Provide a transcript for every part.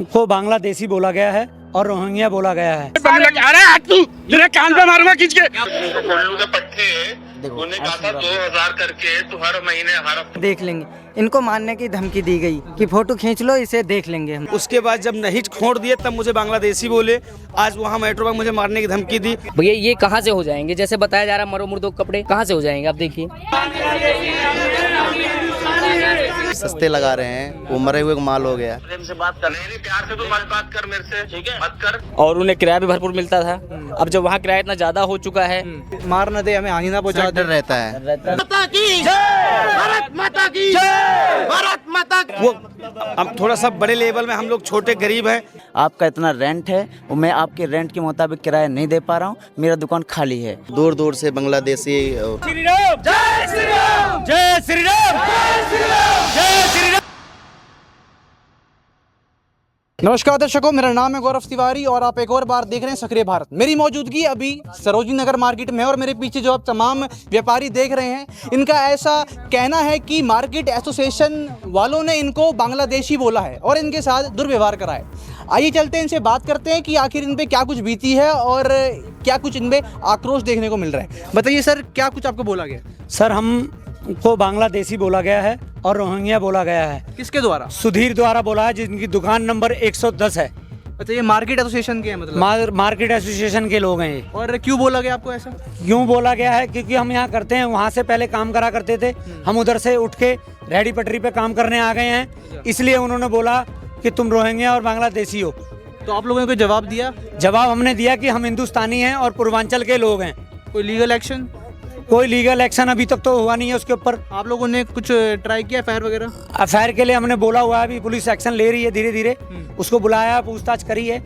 को बांग्लादेशी बोला गया है और रोहिंग्या बोला गया है। अरे तू तेरे कान पे मारूंगा खींच के। कोल्लू के पट्टे उन्होंने कहा था 2000 करके तो हर महीने हर देख लेंगे। इनको मारने की धमकी दी गई कि फोटो खींच लो, इसे देख लेंगे हम। उसके बाद जब नहीं छोड़ दिए तब मुझे बांग्लादेशी बोले। आज वहाँ मेट्रो में मुझे मारने की धमकी दी। भैया ये कहाँ से हो जाएंगे? जैसे बताया जा रहा है मरो मुर्दो कपड़े कहाँ से हो जाएंगे? आप देखिए सस्ते लगा रहे हैं, वो मरे हुए को माल हो गया। प्रेम से बात कर, नहीं प्यार से तो मत बात कर मेरे से, ठीक है मत कर। और उन्हें किराया भी भरपूर मिलता था। अब जब वहाँ किराया इतना ज्यादा हो चुका है, मार न दे, हमें हानि ना पहुंचा डर रहता है। वो अब थोड़ा सा बड़े लेवल में, हम लोग छोटे गरीब हैं। आपका इतना रेंट है और मैं आपके रेंट के मुताबिक किराया नहीं दे पा रहा हूँ, मेरा दुकान खाली है। दूर दूर से बांग्लादेशी नमस्कार दर्शकों, मेरा नाम है गौरव तिवारी और आप एक और बार देख रहे हैं सक्रिय भारत। मेरी मौजूदगी अभी सरोजनी नगर मार्केट में है और मेरे पीछे जो आप तमाम व्यापारी देख रहे हैं, इनका ऐसा कहना है कि मार्केट एसोसिएशन वालों ने इनको बांग्लादेशी बोला है और इनके साथ दुर्व्यवहार करा है। आइए चलते हैं, इनसे बात करते हैं कि आखिर इन पे क्या कुछ बीती है और क्या कुछ इनमें आक्रोश देखने को मिल रहा है। बताइए सर, क्या कुछ आपको बोला गया? सर, हमको बांग्लादेशी बोला गया है और रोहिंग्या बोला गया है। किसके द्वारा? सुधीर द्वारा बोला है, जिनकी दुकान नंबर 110 है। अच्छा, ये मार्केट एसोसिएशन के हैं मतलब? मार्केट एसोसिएशन के लोग हैं ये। और क्यों बोला गया आपको ऐसा? क्यों बोला गया है? क्योंकि हम यहाँ करते हैं, वहाँ से पहले काम करा करते थे, हम उधर से उठ के रेहड़ी पटरी पे काम करने आ गए हैं, इसलिए उन्होंने बोला कि तुम रोहिंग्या और बांग्लादेशी हो। तो आप लोगों ने कोई जवाब दिया? जवाब हमने दिया कि हम हिंदुस्तानी हैं और पूर्वांचल के लोग हैं। कोई लीगल एक्शन? कोई लीगल एक्शन अभी तक तो हुआ नहीं है उसके ऊपर। आप लोगों ने कुछ ट्राई किया एफआईआर वगैरह? एफआईआर के लिए हमने बोला हुआ है, अभी पुलिस एक्शन ले रही है धीरे धीरे, उसको बुलाया, पूछताछ करी है।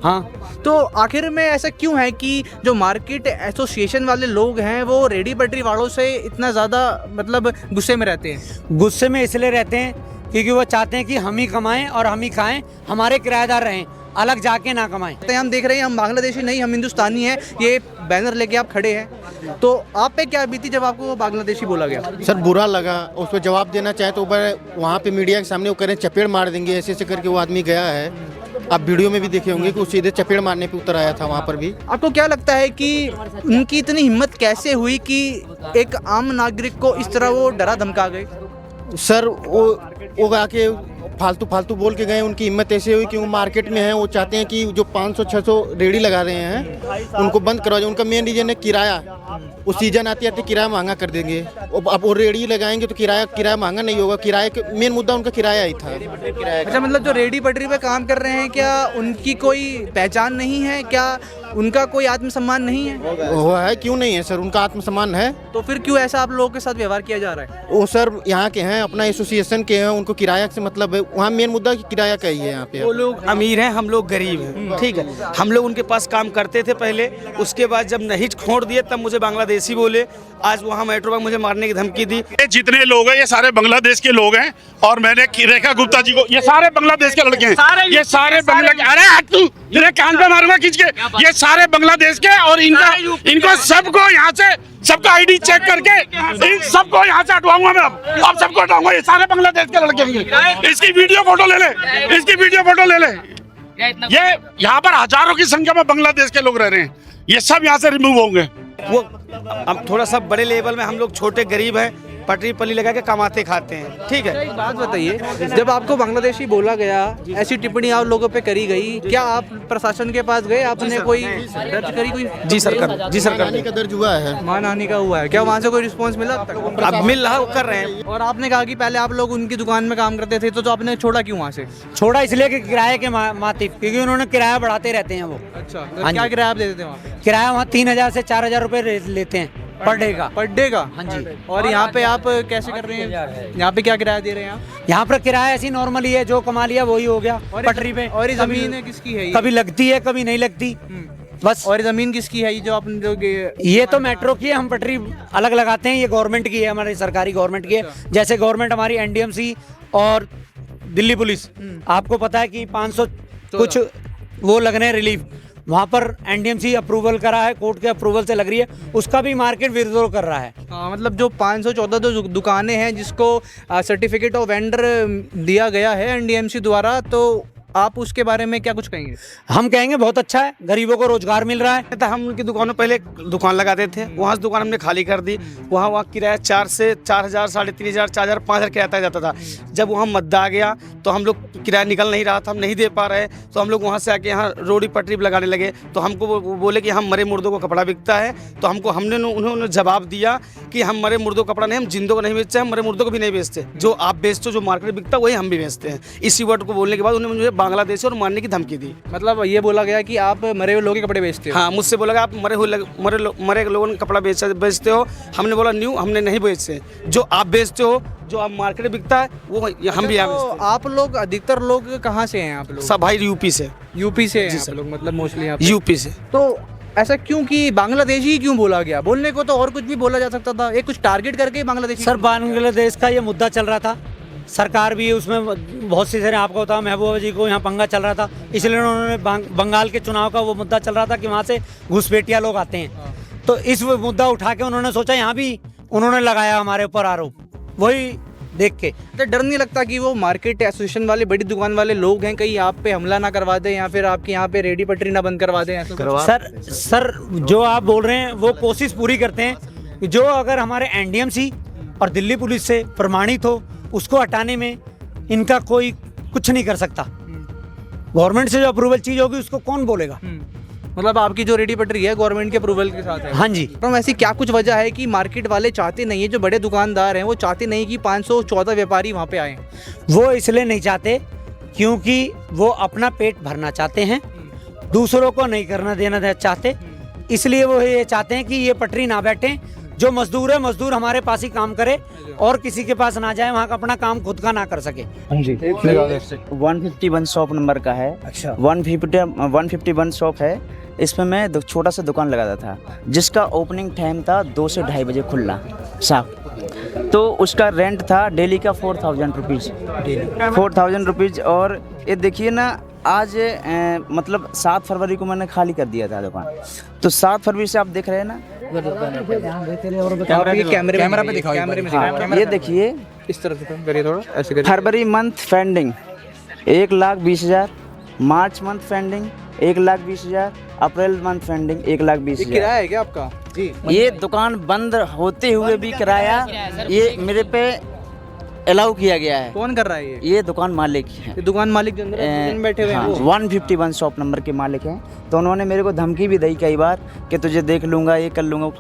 हाँ, तो आखिर में ऐसा क्यों है कि जो मार्केट एसोसिएशन वाले लोग हैं वो रेडी पटरी वालों से इतना ज़्यादा मतलब गुस्से में रहते हैं? गुस्से में इसलिए रहते हैं क्योंकि वो चाहते हैं कि हम ही कमाएं और हम ही खाएं, हमारे किराएदार रहें, अलग जाके ना कमाएं। तो हम देख रहे हैं, हम बांग्लादेशी नहीं, हम हिंदुस्तानी हैं। ये बैनर लेके आप खड़े हैं, तो आप पे क्या बीती जब आपको बांग्लादेशी बोला गया? सर बुरा लगा। उस पर जवाब देना चाहे तो वहाँ पे मीडिया के सामने वो करें चपेड़ मार देंगे, ऐसे ऐसे करके वो आदमी गया है। आप वीडियो में भी देखे होंगे कि वो सीधे चपेड़ मारने पे उतर आया था वहाँ पर भी। आपको क्या लगता है कि उनकी इतनी हिम्मत कैसे हुई कि एक आम नागरिक को इस तरह वो डरा धमका गए? सर वो आके फालतू बोल के गए। उनकी हिम्मत ऐसे हुई कि वो मार्केट में हैं, वो चाहते हैं कि जो 500-600 रेडी लगा रहे हैं उनको बंद करवा जाए। उनका मेन रीजन है किराया। वो सीजन आती किराया महंगा कर देंगे। अब वो रेडी लगाएंगे तो किराया महंगा नहीं होगा। किराए के मेन मुद्दा उनका किराया ही था। अच्छा, मतलब जो रेडी पटरी पे काम कर रहे हैं, क्या उनकी कोई पहचान नहीं है? क्या उनका कोई आत्मसम्मान नहीं है? वो है, क्यों नहीं है सर, उनका आत्मसम्मान है। तो फिर क्यों ऐसा आप लोगों के साथ व्यवहार किया जा रहा है? वो सर यहाँ के हैं, अपना एसोसिएशन के हैं, उनको किराया से मतलब है। वहाँ मेन मुद्दा किराया का ही है। यहाँ पे वो लोग अमीर हैं, हम लोग गरीब हैं, ठीक है। हम लोग उनके पास काम करते थे पहले, उसके बाद जब नहीं छोड़ दिए तब मुझे बांग्लादेशी बोले। आज वहाँ मेट्रो में मुझे मारने की धमकी दी। जितने लोग हैं ये सारे बांग्लादेश के लोग हैं और मैंने रेखा गुप्ता जी को, ये सारे बांग्लादेश के लड़के हैं, ये सारे बांग्लादेश। अरे तू तेरे कान पे मारूंगा खींच के। ये सारे बांग्लादेश के और इनको सबको यहाँ से सबका आईडी चेक करके इन सबको यहाँ से हटवाऊंगा मैं। अब सबको हटाऊंगा। ये सारे बांग्लादेश के लड़के हैं। इसकी वीडियो फोटो ले ले, इसकी वीडियो फोटो ले ले। ये यहाँ पर हजारों की संख्या में बांग्लादेश के लोग रह रहे हैं, ये सब यहाँ से रिमूव होंगे। वो अब थोड़ा सा बड़े लेवल में, हम लोग छोटे गरीब हैं, पटरी पल्ली लगा के कमाते खाते हैं, ठीक है। एक बात बताइए, जब आपको बांग्लादेशी बोला गया, ऐसी टिप्पणी आप लोगों पे करी गई, क्या आप प्रशासन के पास गए? आपने कोई दर्ज करी? कोई? जी सरकार, जी सरकार का दर्ज हुआ है, मानहानि का हुआ है। क्या वहाँ से कोई रिस्पॉन्स मिला अब तक? अब मिल रहा, कर रहे हैं। और आपने कहा कि पहले आप लोग उनकी दुकान में काम करते थे, तो आपने छोड़ा क्यों वहाँ से? छोड़ा इसलिए कि किराए के मातिफ, क्योंकि उन्होंने किराया बढ़ाते रहते हैं वो। अच्छा, हाँ क्या जी। किराया आप देते थे वहाँ? किराया वहाँ 3000 से 4000 रुपए लेते हैं पर डे का। पर डे का? हाँ जी। और यहाँ पे आप कैसे कर रहे हैं? यहाँ पे क्या किराया दे रहे हैं आप? यहाँ पर किराया ऐसी नॉर्मल ही है, जो कमा लिया वही हो गया पटरी पे। और ये जमीन है किसकी है? कभी लगती है, कभी नहीं लगती, बस। और जमीन किसकी है? ये जो आपने जो ये तो मेट्रो की है, हम पटरी अलग लगाते हैं। ये गवर्नमेंट की है, हमारी सरकारी गवर्नमेंट की है। जैसे गवर्नमेंट हमारी एनडीएमसी और दिल्ली पुलिस, आपको पता है कि 500 कुछ वो लगने रिलीफ, वहाँ पर एनडीएमसी अप्रूवल करा है, कोर्ट के अप्रूवल से लग रही है, उसका भी मार्केट विड्रॉ कर रहा है। मतलब जो 514 जो दुकानें हैं जिसको सर्टिफिकेट ऑफ वेंडर दिया गया है एनडीएमसी द्वारा, तो आप उसके बारे में क्या कुछ कहेंगे? हम कहेंगे बहुत अच्छा है, गरीबों को रोजगार मिल रहा है। था हम उनकी दुकानों पहले दुकान लगाते थे, वहाँ से दुकान हमने खाली कर दी। वहाँ किराया 4 से 4,000, 3,500, 4,000, 5,000 किराया तक जाता था। जब वहाँ मद्दा आ गया तो हम लोग किराया निकल नहीं रहा था, हम नहीं दे पा रहे, तो हम लोग वहाँ से आके यहाँ रोडी पटरी लगाने लगे। तो हमको वो बोले कि हम मरे मुर्दों को कपड़ा बिकता है, तो हमको उन्होंने जवाब दिया कि हम मरे मुर्दों को कपड़ा नहीं, हम जिंदों को नहीं बेचते, हम मरे मुर्दों को भी नहीं बेचते। जो आप बेचते हो, जो मार्केट में बिकता है वही हम भी बेचते हैं। इसी वर्ड को बोलने के बाद उन्होंने मुझे बांग्लादेशी और मारने की धमकी दी। मतलब ये बोला गया कि आप मरे हुए लोगों के कपड़े बेचते हो? हाँ, मुझसे बोला आप मरे लोगों ने कपड़ा बेचते हो। हमने बोला न्यू, हमने नहीं बेचते। जो आप बेचते हो, जो आप मार्केट में बिकता है वो हम भी यहाँ बेचते हैं। आप लोग अधिकतर लोग कहाँ से हैं? आप लोग सब भाई यूपी से। यूपी से हैं आप लोग, मतलब मोस्टली यहाँ पे? यूपी से। तो ऐसा क्यों कि बांग्लादेशी ही क्यों बोला गया? बोलने को तो और कुछ भी बोला जा सकता था, एक कुछ टारगेट करके ही बांग्लादेशी। सर, बांग्लादेश का ये मुद्दा चल रहा था, सरकार भी उसमें बहुत सी तरह, आपको बताओ महबूबा जी को यहाँ पंगा चल रहा था, इसलिए उन्होंने बंगाल के चुनाव का वो मुद्दा चल रहा था कि वहाँ से घुसपैठिया लोग आते हैं, तो इस मुद्दा उठा के उन्होंने सोचा यहाँ भी उन्होंने लगाया हमारे ऊपर आरोप, वही देख के। तो डर नहीं लगता कि वो मार्केट एसोसिएशन वाले, बड़ी दुकान वाले लोग हैं, कहीं आप पे हमला ना करवा दें या फिर आपके यहाँ पे रेडी पटरी ना बंद करवा दें? सर जो आप बोल रहे हैं वो कोशिश पूरी करते हैं कि जो अगर हमारे एनडीएमसी और दिल्ली पुलिस से प्रमाणित हो, उसको हटाने में इनका कोई कुछ नहीं कर सकता। गवर्नमेंट से जो अप्रूवल चीज होगी उसको कौन बोलेगा? मतलब आपकी जो रेडी पटरी है गवर्नमेंट के अप्रूवल के साथ है? हाँ जी। तो ऐसी क्या कुछ वजह है कि मार्केट वाले चाहते नहीं है, जो बड़े दुकानदार हैं वो चाहते नहीं कि 514 व्यापारी वहाँ पे आए? वो इसलिए नहीं चाहते क्योंकि वो अपना पेट भरना चाहते हैं, दूसरों को नहीं करना देना चाहते, इसलिए वो ये चाहते हैं कि ये पटरी ना बैठे। जो मजदूर है, मजदूर हमारे पास ही काम करे और किसी के पास ना जाए, वहाँ का अपना काम खुद का ना कर सके। 151 शॉप नंबर का है। अच्छा। 151 शॉप है। इसमें मैं छोटा सा दुकान लगाता था, जिसका ओपनिंग टाइम था 2 से 2:30 बजे खुलना साहब। तो उसका रेंट था डेली का 4,000 रुपीज़, 4,000 रुपीज़। और ये देखिए ना, आज मतलब 7 फरवरी को मैंने खाली कर दिया था दुकान, तो 7 फरवरी से आप देख रहे हैं ना, कैमरा पे दिखाओ, कैमरे में हाँ, ये देखिए इस तरफ से करिए, थोड़ा ऐसे करिए। फरवरी मंथ पेंडिंग 1,20,000, मार्च मंथ पेंडिंग 1,20,000, अप्रैल मंथ पेंडिंग 1,20,000। किराया है क्या आपका? जी। ये दुकान बंद होते हुए भी किराया ये मेरे पे अलाउ किया गया है। कौन कर रहा है ये दुकान मालिक है, ये दुकान मालिक जो अंदर बैठे हुए हैं वो? 151 शॉप नंबर के मालिक हैं। तो उन्होंने मेरे को धमकी भी दी कई बार कि तुझे देख लूँगा, ये कर लूँगा।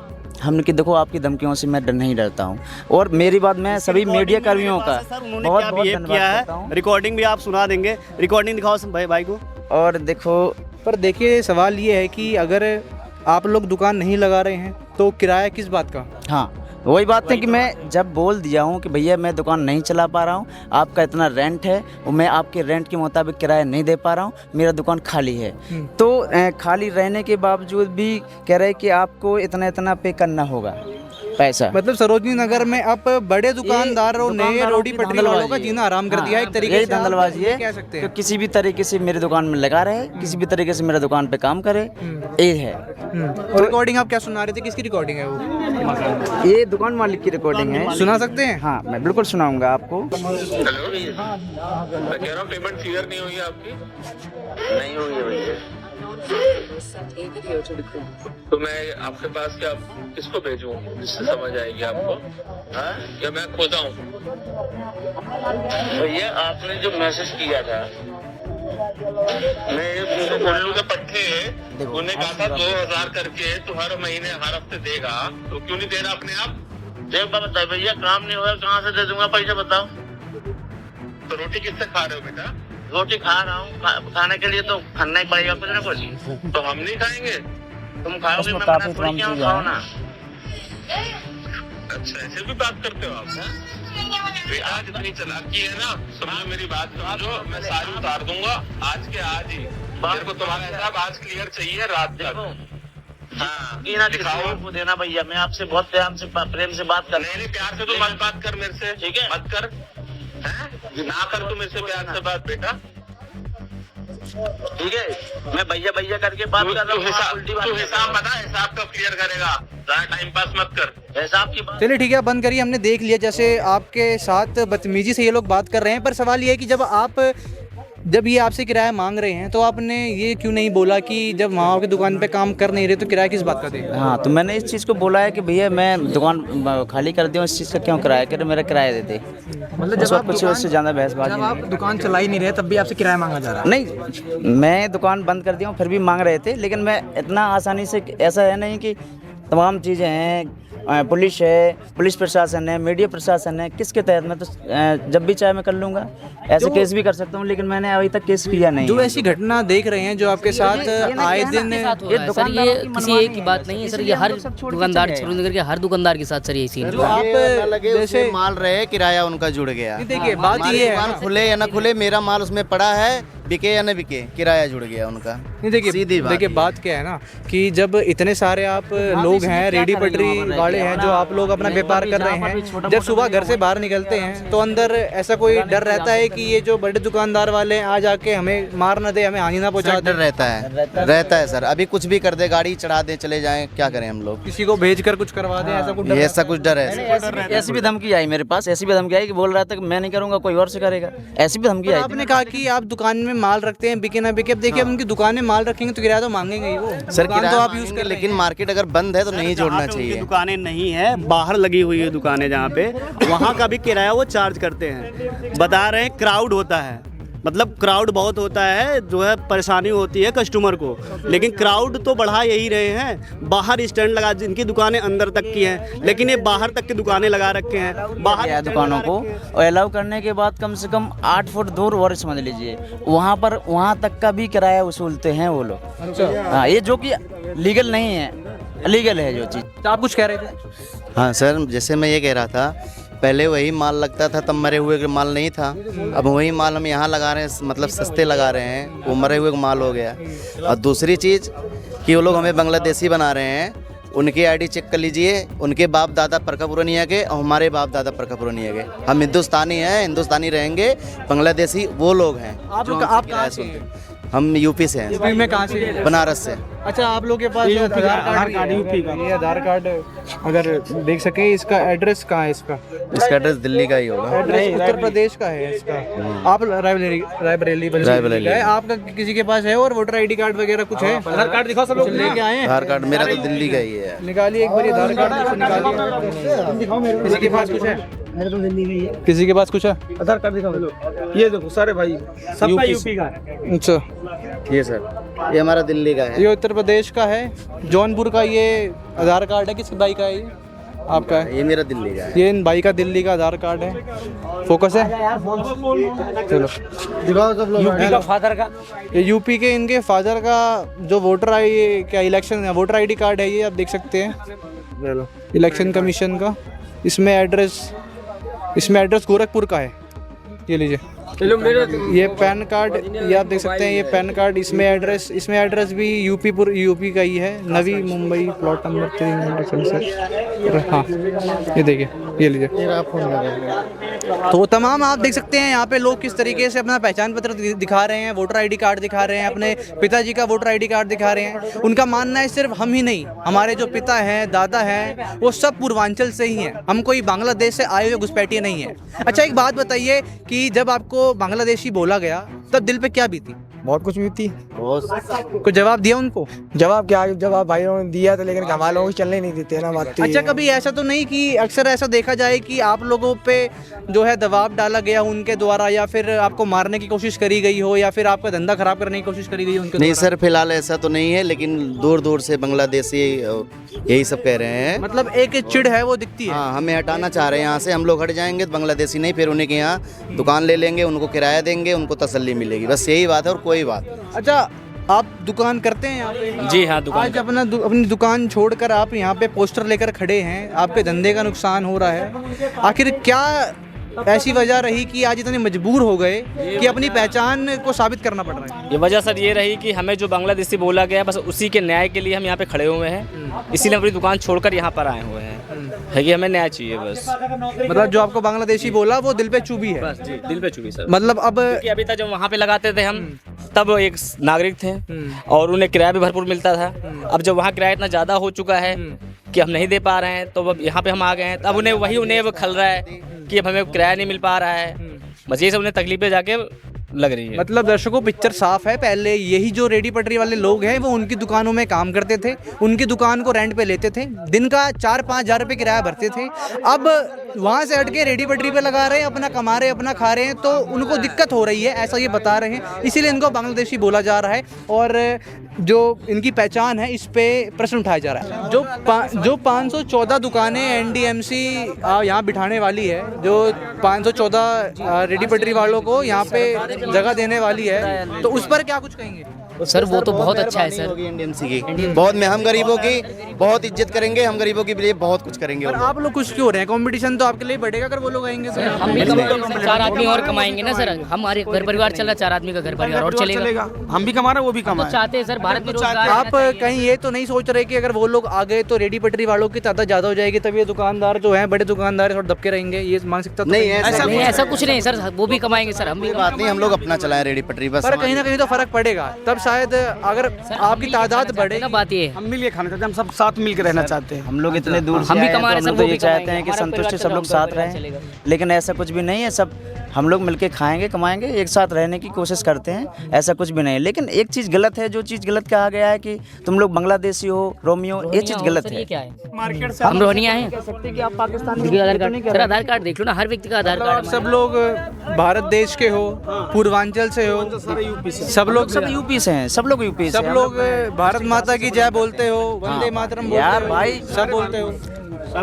हमने कि देखो, आपकी धमकियों से मैं नहीं डरता हूँ, और मेरी बात मैं सभी मीडिया कर्मियों का बहुत धन्यवाद करता हूँ। रिकॉर्डिंग भी आप सुना देंगे, रिकॉर्डिंग दिखाओ भाई को। और देखो, पर देखिए सवाल ये है कि अगर आप लोग दुकान नहीं लगा रहे हैं तो किराया किस बात का? हाँ, वही बात है कि मैं जब बोल दिया हूँ कि भैया मैं दुकान नहीं चला पा रहा हूँ, आपका इतना रेंट है, वो मैं आपके रेंट के मुताबिक किराया नहीं दे पा रहा हूँ, मेरा दुकान खाली है। तो खाली रहने के बावजूद भी कह रहे कि आपको इतना इतना पे करना होगा पैसा। मतलब सरोजनी नगर में अब बड़े दुकानदारों ने रोडी पटरी वालों का जीना आराम कर दिया है, एक तरीके से धंधलबाजी है। कह सकते हैं। तो किसी भी तरीके से मेरे दुकान में लगा रहे, किसी भी तरीके से मेरा दुकान पे काम करे, ये है। तो रिकॉर्डिंग आप क्या सुना रहे थे, किसकी रिकॉर्डिंग है वो? ये दुकान मालिक की रिकॉर्डिंग है। सुना सकते हैं? हाँ, मैं बिल्कुल सुनाऊंगा आपको। हेलो, मैं कह रहा हूँ पेमेंट क्लियर नहीं हुई आपकी? नहीं हुई है भैया। तो मैं आपके पास क्या किसको भेजूं जिससे समझ आएगी आपको? हाँ, या मैं खोदा हूँ? भैया आपने जो मैसेज किया था, मैं उल्लू के पट्टे उन्हें कहा था 2,000 करके तो हर महीने हर हफ्ते देगा, तो क्यों नहीं दे रहा अपने आप? देख बता भैया, काम नहीं होगा, कहाँ से दे दूंगा पैसा बताओ? तो रोटी किससे खा रहे हो बेटा? रोटी खा रहा हूँ, खाने के लिए तो खाना ही पड़ेगा कुछ ना कुछ। तो हम नहीं खाएंगे, तुम खाओगे, मैं मना थोड़ी क्यों खाओ ना। अच्छा, ऐसे भी बात करते हो आप? बेटा जितनी चालाकी है ना, समझो मेरी बात समझो, मैं सारी उतार दूंगा आज के आज ही। मेरे को तुम्हारा हिसाब आज क्लियर चाहिए, रात तक। हाँ, दिखाओ देना भैया, मैं आपसे बहुत प्रेम से बात कर। नहीं, प्यार से तो मत बात कर मेरे से, ठीक है? मत कर, ना कर तू मेरे से प्यार से बात बेटा, ठीक है? मैं भैया भैया करके बात कर रहा हूँ। हिसाब बता, हिसाब कब क्लियर करेगा? टाइम पास मत कर, हिसाब की बात। चलिए ठीक है, बंद करिए। हमने देख लिया जैसे आपके साथ बदतमीजी से ये लोग बात कर रहे हैं, पर सवाल ये है कि जब आप जब ये आपसे किराया मांग रहे हैं तो आपने ये क्यों नहीं बोला कि जब वहाँ की दुकान पे काम कर नहीं रहे तो किराया किस बात का दें? हाँ, तो मैंने इस चीज़ को बोला है कि भैया मैं दुकान खाली कर दूँ, इस चीज़ का क्यों किराया कर, मेरा किराया देते। मतलब जब आप कुछ उससे ज़्यादा बहसबाजी जब आप दुकान चला ही नहीं रहे तब भी आपसे किराया मांगा जा रहा है? नहीं, मैं दुकान बंद कर दिया हूँ फिर भी मांग रहे थे, लेकिन मैं इतना आसानी से, ऐसा है नहीं कि तमाम चीज़ें हैं, पुलिस है, पुलिस प्रशासन है, मीडिया प्रशासन है, किसके तहत मैं तो जब भी चाहे मैं कर लूँगा, ऐसे केस भी कर सकता हूँ, लेकिन मैंने अभी तक केस किया नहीं। जो ऐसी घटना देख रहे हैं जो आपके साथ आए दिन, सर ये किसी एक की बात नहीं है सर, ये हर दुकानदार सरोजनी नगर के हर दुकानदार के साथ सर यही सीन जो आप जैसे माल रहे किराया उनका जुड़ गया। देखिए बात ये है, दुकान खुले या ना खुले, मेरा माल उसमें पड़ा है, बिके या न बिके, किराया जुड़ गया उनका। नहीं देखिए, सीधी बात देखिए बात क्या है ना कि जब इतने सारे आप लोग हैं, रेडी पटरी वाले हैं, जो आप लोग अपना व्यापार कर रहे हैं, जब सुबह घर से बाहर निकलते हैं तो अंदर ऐसा कोई डर रहता है कि ये जो बड़े दुकानदार वाले आ जाके हमें मार न दे, हमें हानि ना पहुंचा दे? डर रहता है सर, अभी कुछ भी कर दे, गाड़ी चढ़ा दे, चले जाएं, क्या करें हम लोग? किसी को भेज कर कुछ करवा दें, ऐसा कुछ डर? ऐसा कुछ डर है। ऐसी भी धमकी आई मेरे पास, ऐसी भी धमकी आई कि बोल रहा था कि मैं नहीं करूँगा, कोई और से करेगा, ऐसी भी धमकी आई। आपने कहा कि आप दुकान में माल रखते हैं, बिके ना बिके, अब देखिए अब उनकी दुकान में माल रखेंगे तो किराया तो मांगेंगे ही वो। सर दुकान तो आप यूज कर, लेकिन मार्केट अगर बंद है तो नहीं जोड़ना चाहिए। दुकानें नहीं है, बाहर लगी हुई है दुकानें जहाँ पे, वहाँ का भी किराया वो चार्ज करते हैं। बता रहे हैं क्राउड होता है, मतलब क्राउड बहुत होता है, जो है परेशानी होती है कस्टमर को, लेकिन क्राउड तो बढ़ा यही रहे हैं। बाहर स्टैंड लगा, जिनकी दुकानें अंदर तक की हैं, लेकिन ये बाहर तक की दुकानें लगा रखे हैं। बाहर दुकानों को और अलाउ करने के बाद कम से कम 8 फुट दूर और समझ लीजिए, वहाँ तक का भी किराया वसूलते हैं वो लोग। अच्छा, हाँ, ये जो कि लीगल नहीं है, इलीगल है जो चीज़। तो आप कुछ कह रहे थे? हाँ सर, जैसे मैं ये कह रहा था, पहले वही माल लगता था तब मरे हुए का माल नहीं था, अब वही माल हम यहाँ लगा रहे हैं, मतलब सस्ते लगा रहे हैं, वो मरे हुए का माल हो गया। और दूसरी चीज़ कि वो लोग हमें बांग्लादेशी बना रहे हैं, उनकी आईडी चेक कर लीजिए, उनके बाप दादा परखा पुरानिया के और हमारे बाप दादा परखा पुरानिया के। हम हिंदुस्तानी हैं, हिंदुस्तानी रहेंगे, बांग्लादेशी वो लोग हैं। आप जो लोग हमसे आप किराया कहाँ से सुनते हैं? हैं। हम यूपी से हैं। यूपी में कहाँ से? बनारस से। अच्छा, आप लोग के पास आधार कार्ड यूपी का, ये आधार कार्ड अगर देख सके, इसका एड्रेस कहाँ है? इसका एड्रेस दिल्ली का ही होगा। एड्रेस उत्तर प्रदेश का है इसका। आप रायबरेली है, आपका किसी के पास है और वोटर आईडी कार्ड वगैरह कुछ है? आधार कार्ड दिखाओ, सब लोग लेके आए हैं। आधार कार्ड मेरा तो दिल्ली का ही है। निकालिए एक बार आधार कार्ड, निकालिए। किसी के पास कुछ है? किसी के पास कुछ है? आधार कार्ड दिखाओ। ये देखो सारे भाई, सबका यूपी का है। अच्छा, ये सर, ये हमारा दिल्ली का है। ये उत्तर प्रदेश का है, जौनपुर का ये आधार कार्ड है। किस भाई का है ये? आपका है? ये मेरा दिल्ली का है। ये इन भाई का दिल्ली का आधार कार्ड है। फोकस है, चलो दिखाओ सब लोग। यूपी का फादर का, ये यूपी के इनके फादर का जो वोटर आई क्या इलेक्शन वोटर आईडी कार्ड है, ये आप देख सकते हैं, इलेक्शन कमीशन का। इसमें एड्रेस गोरखपुर का है, ये लीजिए। ये पैन कार्ड, ये आप देख सकते हैं, ये पैन कार्ड। इसमें एड्रेस भी यूपी का ही है, नवी मुंबई, प्लॉट नंबर 3। हाँ, ये देखिए, ये लीजिए। तो तमाम आप देख सकते हैं यहाँ पे लोग किस तरीके से अपना पहचान पत्र दिखा रहे हैं, वोटर आईडी कार्ड दिखा रहे हैं, अपने पिताजी का वोटर आईडी कार्ड दिखा रहे हैं। उनका मानना है सिर्फ हम ही नहीं, हमारे जो पिता हैं, दादा हैं, वो सब पूर्वांचल से ही हैं, हम कोई बांग्लादेश से आए हुए घुसपैठिए नहीं है। अच्छा, एक बात बताइए कि जब आपको बांग्लादेशी बोला गया तब दिल पे क्या बीती? बहुत कुछ भी थी। कुछ जवाब दिया उनको? जवाब क्या, जवाब भाइयों ने दिया था, लेकिन हमारे लोगों को चलने नहीं देते ना, बात तो। अच्छा, कभी ऐसा तो नहीं कि अक्सर ऐसा देखा जाए कि आप लोगों पे जो है दबाव डाला गया उनके द्वारा, या फिर आपको मारने की कोशिश करी गई हो, या फिर आपका धंधा खराब करने की कोशिश करी गई हो उनके नहीं द्वारा? सर, फिलहाल ऐसा तो नहीं है, लेकिन दूर दूर से बांग्लादेशी यही सब कह रहे हैं। मतलब एक चिढ़ है वो दिखती है। हाँ, हमें हटाना चाह रहे हैं यहाँ से। हम लोग हट जाएंगे तो बांग्लादेशी नहीं, फिर उन्हीं के यहाँ दुकान ले लेंगे, उनको किराया देंगे, उनको तसल्ली मिलेगी, बस यही बात है और कोई बात नहीं। अच्छा, आप दुकान करते हैं यहाँ पे? जी हाँ, दुकान। आज अपनी दुकान छोड़कर आप यहाँ पे पोस्टर लेकर खड़े हैं, आपके धंधे का नुकसान हो रहा है, आखिर क्या ऐसी वजह रही कि आज इतने मजबूर हो गए कि अपनी पहचान को साबित करना पड़ रहा है? ये वजह सर ये रही कि हमें जो बांग्लादेशी बोला गया, बस उसी के न्याय के लिए हम यहाँ पे खड़े हुए हैं, इसीलिए अपनी दुकान छोड़कर यहाँ पर आए हुए हैं, है कि हमें न्याय चाहिए बस। मतलब जो आपको बांग्लादेशी बोला वो दिल पे चुभी है? बस जी, दिल पे चुभी सर। मतलब अब अभी तक जब वहाँ पे लगाते थे हम, तब एक नागरिक थे और उन्हें किराया भी भरपूर मिलता था। अब जब वहाँ किराया इतना ज़्यादा हो चुका है कि हम नहीं दे पा रहे हैं, तो अब यहाँ पे हम आ गए हैं, तब उन्हें वो खल रहा है कि अब हमें किराया नहीं मिल पा रहा है। बस ये सब उन्हें तकलीफें जाके लग रही है। मतलब दर्शकों पिक्चर साफ है। पहले यही जो रेडी पटरी वाले लोग हैं वो उनकी दुकानों में काम करते थे, उनकी दुकान को रेंट पे लेते थे, दिन का 4-5 हज़ार रुपये किराया भरते थे। अब वहाँ से हट के रेडी पटरी पे लगा रहे हैं, अपना कमा रहे हैं, अपना खा रहे हैं, तो उनको दिक्कत हो रही है, ऐसा ये बता रहे हैं। इसीलिए इनको बांग्लादेशी बोला जा रहा है और जो इनकी पहचान है इस पे प्रश्न उठाया जा रहा है। जो 514 दुकानें NDMC यहाँ बिठाने वाली है, जो 514 रेडी पटरी वालों को यहाँ पे जगह देने वाली है, तो उस पर क्या कुछ कहेंगे? सर वो तो बहुत अच्छा है सर। NDMC की बहुत में हम गरीबों की बहुत इज्जत करेंगे, हम गरीबों के लिए बहुत कुछ करेंगे। पर आप लोग खुश क्यों हो रहे हैं? कंपटीशन तो आपके लिए बढ़ेगा अगर वो लोग आएंगे तो। हम भी 4 आदमी और कमाएंगे ना सर, हमारे घर परिवार चल रहा, 4 आदमी का घर परिवार और चलेगा। हम भी कमा रहे हैं, वो भी कमा चाहते हैं सर भारत में रोजगार। आप कहीं ये तो नहीं सोच रहे कि अगर वो लोग आ गए तो रेडी पटरी वालों की तादाद ज्यादा हो जाएगी, तब ये दुकानदार जो है बड़े दुकानदार थोड़ा दबके रहेंगे, ये मानसिकता? नहीं, ऐसा कुछ नहीं सर, वो भी कमाएंगे सर, हम भी बात नहीं, हम लोग अपना चलाएं रेडी पटरी बस। पर कहीं ना कहीं तो फर्क पड़ेगा, तब शायद अगर आपकी तादाद बढ़े। बात ये हम मिल के खाना चाहते हैं, हम सब साथ मिल के रहना चाहते हैं। हम लोग इतने दूर से हम भी आए हैं, कमा रहे तो हैं हम सर, तो वो ये भी चाहते कमाएंगे, हैं कि हमारा संतुष्टि परिवार सब लोग चलेगा, साथ परिवार रहें, चलेगा। लेकिन ऐसा कुछ भी नहीं है। सब हम लोग मिलके खाएंगे, कमाएंगे, एक साथ रहने की कोशिश करते हैं, ऐसा कुछ भी नहीं है। लेकिन एक चीज़ गलत है, जो चीज़ गलत कहा गया है कि तुम लोग बांग्लादेशी हो, रोमियो, ये चीज़ गलत है। क्या है? हम रोहनिया हैं। सर आधार कार्ड देख लो ना, हर व्यक्ति का आधार कार्ड। सब लोग भारत देश के हो, पूर्वांचल से हो, सब लोग यूपी से हैं, सब लोग यूपी से सब हैं। लोग भारत माता की जय बोलते हो, वंदे मातरम बोलते यार हो, भाई, सब बोलते हो।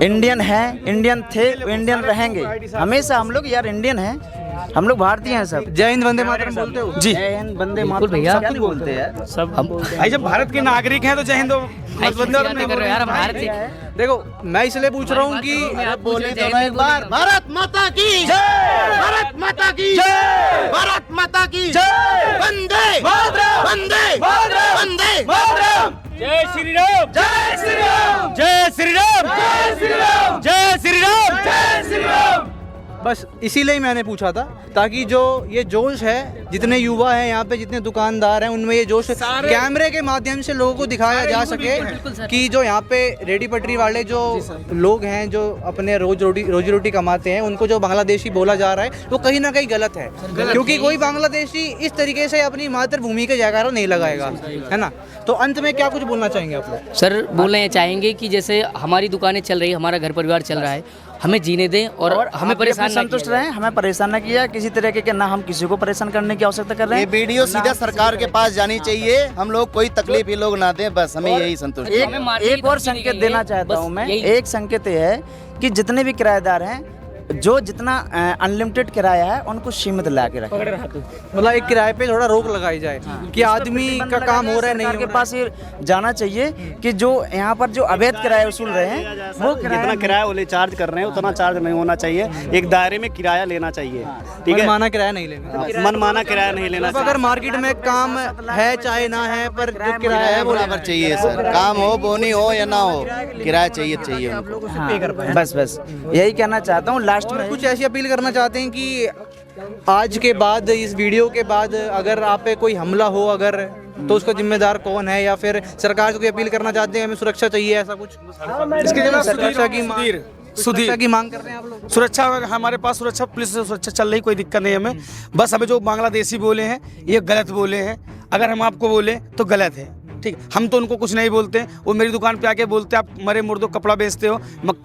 इंडियन है, इंडियन थे, इंडियन रहेंगे हमेशा। हम लोग यार इंडियन हैं, हम लोग भारतीय हैं सब। जय हिंद वंदे मातरम बोलते हो? जी, जय हिंद वंदे मातरम भैया, सब नहीं बोलते हैं सब हम भाई जब भारत के नागरिक हैं तो जय हिंद यार, हम भारत देखो मैं इसलिए पूछ रहा हूँ कि बोले तो एक बार भारत माता की जय, भारत माता की जय, भारत माता की जय, वंदे मातरम, वंदे मातरम, वंदे मातरम। जय श्री राम, जय श्री राम, जय श्री राम, जय श्री राम, जय श्री राम, जय श्री राम। बस इसीलिए ही मैंने पूछा था, ताकि जो ये जोश है, जितने युवा हैं यहाँ पे, जितने दुकानदार हैं, उनमें ये जोश कैमरे के माध्यम से लोगों को दिखाया जा सके कि जो यहाँ पे रेडी पटरी वाले जो लोग हैं, जो अपने रोजी रोटी कमाते हैं, उनको जो बांग्लादेशी बोला जा रहा है वो कहीं ना कहीं गलत है। क्योंकि कोई बांग्लादेशी इस तरीके से अपनी मातृभूमि के जयकारा नहीं लगाएगा, है ना? तो अंत में क्या कुछ बोलना चाहेंगे आप लोग? सर बोलना चाहेंगे कि जैसे हमारी दुकानें चल रही है, हमारा घर परिवार चल रहा है, हमें जीने दें और हमें परेशान संतुष्ट रहें, हमें परेशान ना किया किसी तरह के, ना हम किसी को परेशान करने की आवश्यकता कर रहे ये हैं। वीडियो सीधा सरकार के पास जानी चाहिए, हम लोग कोई तकलीफ ये लोग ना दें, बस हमें यही संतुष्ट है। एक और संकेत देना चाहता हूँ मैं। एक संकेत ये है कि जितने भी किराएदार हैं, जो जितना अनलिमिटेड किराया है उनको सीमित ला के रखें। मतलब एक किराए पे थोड़ा रोक लगाई जाए कि आदमी का काम हो रहा है, नहीं के पास ये जाना चाहिए कि जो यहाँ पर जो अवैध किराया वसूल रहे हैं, वो जितना किराया वो चार्ज कर रहे हैं उतना चार्ज नहीं होना चाहिए, एक दायरे में किराया लेना चाहिए। ठीक है, मनमाना किराया नहीं लेना, मनमाना किराया नहीं लेना अगर मार्केट में काम है चाहे ना है, पर जो किराया है वो बराबर चाहिए सर, काम हो बोनी हो या ना हो, किराया चाहिए उनको। हाँ, बस यही कहना चाहता हूँ। लास्ट में कुछ ऐसी अपील करना चाहते हैं कि आज के बाद, इस वीडियो के बाद अगर आप पे कोई हमला हो अगर, तो उसका जिम्मेदार कौन है, या फिर सरकार से कोई अपील करना चाहते हैं हमें सुरक्षा चाहिए, ऐसा कुछ? इसके जगह सुरक्षा की मांग कर रहे हैं आप लोग? सुरक्षा हमारे पास, सुरक्षा पुलिस से सुरक्षा चल रही, कोई दिक्कत नहीं हमें। बस हमें जो बांग्लादेशी बोले हैं ये गलत बोले हैं, अगर हम आपको बोले तो गलत है, ठीक। हम तो उनको कुछ नहीं बोलते, वो मेरी दुकान पे आके बोलते हैं आप मरे मुर्दों कपड़ा बेचते हो,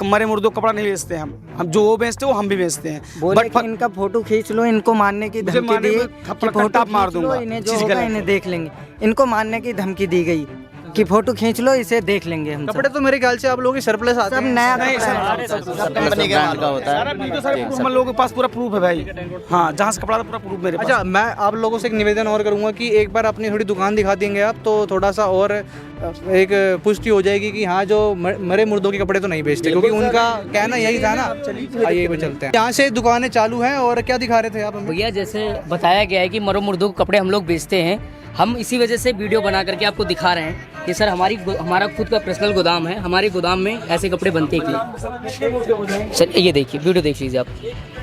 मरे मुर्दों कपड़ा नहीं बेचते हम जो वो बेचते हो हम भी बेचते हैं। बट इनका फोटो खींच लो, इनको मारने की धमकी दी कि फोटो मार दूंगा, इन्हें जो होगा इन्हें देख लेंगे। इनको मारने की धमकी दी गई कि फोटो खींच लो, इसे देख लेंगे हम। कपड़े तो मेरे ख्याल से आप लोगों की सरप्लस आते हैं, नया कंपनी का होता है, लोगों के पास पूरा प्रूफ है भाई। हाँ, जहाँ से कपड़ा था पूरा प्रूफ मेरे पास। अच्छा, मैं आप लोगों से एक निवेदन और करूंगा कि एक बार अपनी थोड़ी दुकान दिखा देंगे आप, तो थोड़ा सा और एक पुष्टि हो जाएगी कि हाँ, जो मरे मुर्दों के कपड़े तो नहीं बेचते, क्योंकि उनका कहना यही था ना। आइए पे चलते हैं, यहाँ से दुकानें चालू हैं। और क्या दिखा रहे थे आप हमें? भैया जैसे बताया गया है कि मरो मुर्दों के कपड़े हम लोग बेचते हैं, हम इसी वजह से वीडियो बना करके आपको दिखा रहे हैं कि सर हमारा खुद का पर्सनल गोदाम है, हमारे गोदाम में ऐसे कपड़े बनते हैं। सर ये देखिए, वीडियो देख लीजिए आप।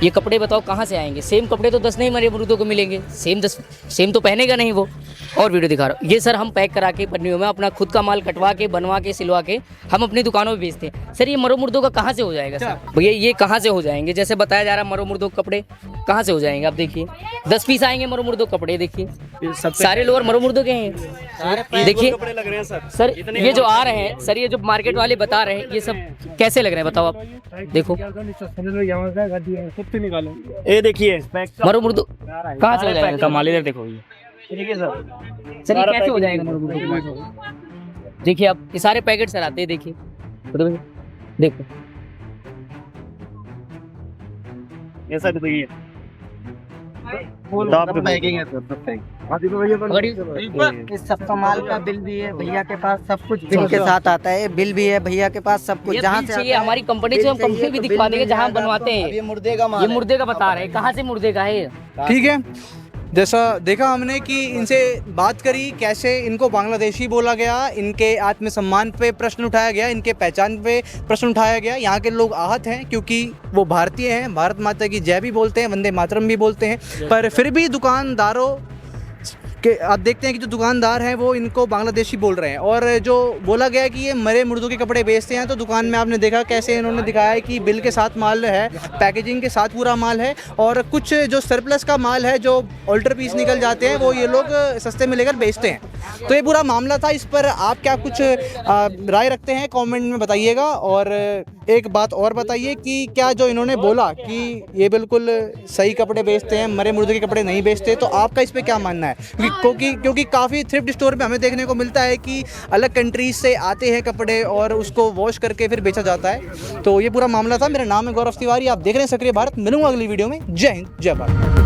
ये कपड़े बताओ कहाँ से आएंगे? सेम कपड़े तो 10 नहीं मरे मुर्दों को मिलेंगे, सेम तो पहनेगा नहीं वो। और वीडियो दिखा रहा हूँ, ये सर हम पैक करा के पन्नियों में अपना खुद का माल कटवा के बनवा के सिलवा के हम अपनी दुकानों में बेचते हैं। सर ये मरो मुर्दों का कहाँ से हो जाएगा सर? भैया ये कहाँ से हो जाएंगे? जैसे बताया जा रहा है मरो मुर्दों के कपड़े कहाँ से हो जाएंगे? आप देखिए 10 पीस आएंगे मरो मुर्दों कपड़े, देखिए सारे लोअर मरो मुर्दों के हैं। देखिए सर ये जो आ रहे हैं सर, ये जो मार्केट वाले बता रहे हैं ये सब कैसे लग रहे हैं बताओ आप? देखो ये देखिए मरो मुर्दो कहाँ से हो जाएगा? कमाल इधर देखो ये देखिए सर, सर ये कैसे हो जाएगा मरो मुर्दो? देखिए आप ये सारे पैकेट सर आते हैं, देखिए देखो ये सर देखिए इस सब का माल का बिल भी है भैया के पास, सब कुछ बिल के साथ आता है। बिल भी है भैया के पास, सब कुछ जहाँ से चाहिए हमारी कंपनी से हम कंपनी भी दिखवा देंगे जहाँ हम बनवाते हैं। ये मुर्दे का माल, ये मुर्दे का बता रहे हैं, कहाँ से मुर्दे का है? ठीक है, जैसा देखा हमने कि इनसे बात करी कैसे इनको बांग्लादेशी बोला गया, इनके आत्मसम्मान पे प्रश्न उठाया गया, इनके पहचान पे प्रश्न उठाया गया। यहाँ के लोग आहत हैं क्योंकि वो भारतीय हैं, भारत माता की जय भी बोलते हैं, वंदे मातरम भी बोलते हैं, पर फिर भी दुकानदारों कि आप देखते हैं कि जो दुकानदार हैं वो इनको बांग्लादेशी बोल रहे हैं। और जो बोला गया है कि ये मरे मुर्दों के कपड़े बेचते हैं, तो दुकान में आपने देखा कैसे इन्होंने दिखाया है कि बिल के साथ माल है, पैकेजिंग के साथ पूरा माल है, और कुछ जो सरप्लस का माल है जो ऑल्टर पीस निकल जाते हैं वो ये लोग सस्ते में लेकर बेचते हैं। तो ये पूरा मामला था। इस पर आप क्या कुछ राय रखते हैं कॉमेंट में बताइएगा। और एक बात और बताइए कि क्या जो इन्होंने बोला कि ये बिल्कुल सही कपड़े बेचते हैं, मरे मुर्दे के कपड़े नहीं बेचते, तो आपका इस पर क्या मानना है? क्योंकि काफ़ी थ्रिफ्ट स्टोर पे हमें देखने को मिलता है कि अलग कंट्रीज से आते हैं कपड़े और उसको वॉश करके फिर बेचा जाता है। तो ये पूरा मामला था। मेरा नाम है गौरव तिवारी, आप देख रहे हैं सक्रिय भारत। मिलूंगा अगली वीडियो में। जय हिंद, जय भारत।